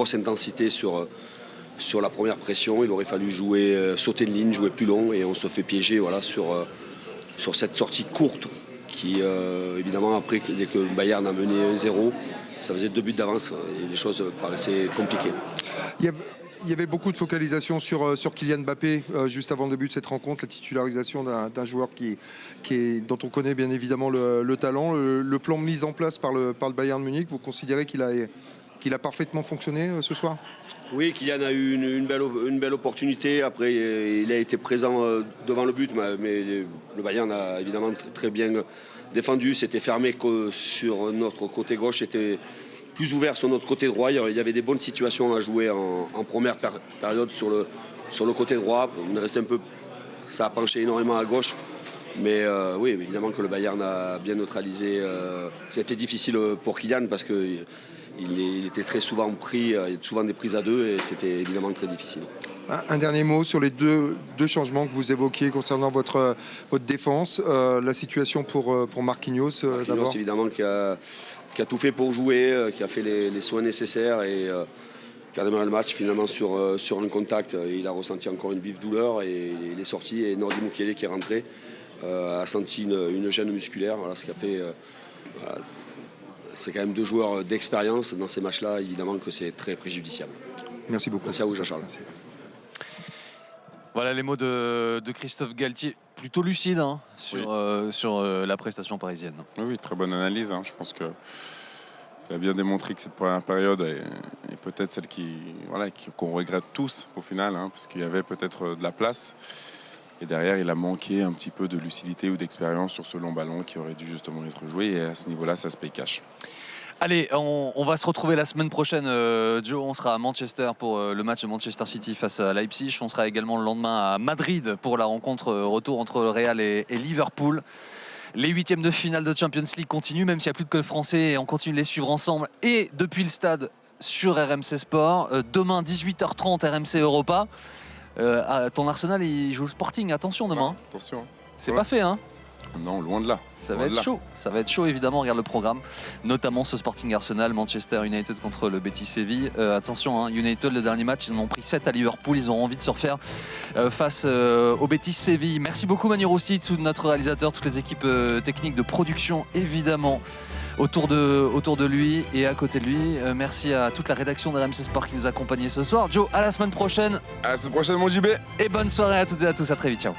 Grosse intensité sur la première pression, il aurait fallu sauter de ligne, jouer plus long et on se fait piéger voilà, sur cette sortie courte qui évidemment après dès que le Bayern a mené 1-0, ça faisait 2 buts d'avance et les choses paraissaient compliquées. Il y avait beaucoup de focalisation sur Kylian Mbappé juste avant le début de cette rencontre, la titularisation d'un joueur dont on connaît bien évidemment le talent, le plan mis en place par le Bayern Munich. Vous considérez qu'il a parfaitement fonctionné ce soir? Oui, Kylian a eu une belle opportunité. Après, il a été présent devant le but, mais le Bayern a évidemment très bien défendu. C'était fermé que sur notre côté gauche, c'était plus ouvert sur notre côté droit. Il y avait des bonnes situations à jouer en première période sur le côté droit. On est resté un peu, ça a penché énormément à gauche. Mais oui, évidemment que le Bayern a bien neutralisé. C'était difficile pour Kylian parce qu'il était très souvent pris, souvent des prises à deux et c'était évidemment très difficile. Un dernier mot sur les deux changements que vous évoquiez concernant votre défense. La situation pour Marquinhos d'abord. Évidemment qui a tout fait pour jouer, qui a fait les soins nécessaires et qui a démarré le match finalement sur un contact. Il a ressenti encore une vive douleur et il est sorti. Et Nordi Mukiele qui est rentré a senti une gêne musculaire. Voilà, ce qui a fait... c'est quand même 2 joueurs d'expérience. Dans ces matchs-là, évidemment que c'est très préjudiciable. Merci beaucoup. Merci à vous, Jean-Charles. Voilà les mots de Christophe Galtier, plutôt lucide hein, sur la prestation parisienne. Oui, très bonne analyse. Hein. Je pense qu'il a bien démontré que cette première période est peut-être celle qu'on regrette tous au final, hein, parce qu'il y avait peut-être de la place. Et derrière, il a manqué un petit peu de lucidité ou d'expérience sur ce long ballon qui aurait dû justement être joué. Et à ce niveau-là, ça se paye cash. Allez, on va se retrouver la semaine prochaine, Joe. On sera à Manchester pour le match de Manchester City face à Leipzig. On sera également le lendemain à Madrid pour la rencontre retour entre le Real et Liverpool. Les 8e de finale de Champions League continuent, même s'il n'y a plus de club français. Et on continue de les suivre ensemble et depuis le stade sur RMC Sport. Demain, 18h30, RMC Europa. Ton Arsenal, il joue le Sporting. Attention demain. Ouais, attention. C'est pas fait, hein? Non, loin de là. Ça va être chaud. Ça va être chaud, évidemment. On regarde le programme, notamment ce Sporting Arsenal, Manchester United contre le Betis Séville. Attention, hein, United, le dernier match, ils en ont pris 7 à Liverpool. Ils ont envie de se refaire face au Betis Séville. Merci beaucoup, Manu Roussi, tout notre réalisateur, toutes les équipes techniques de production, évidemment, autour de lui et à côté de lui. Merci à toute la rédaction de RMC Sport qui nous a accompagnés ce soir. Joe, à la semaine prochaine. À la semaine prochaine, mon JB. Et bonne soirée à toutes et à tous. À très vite. Ciao.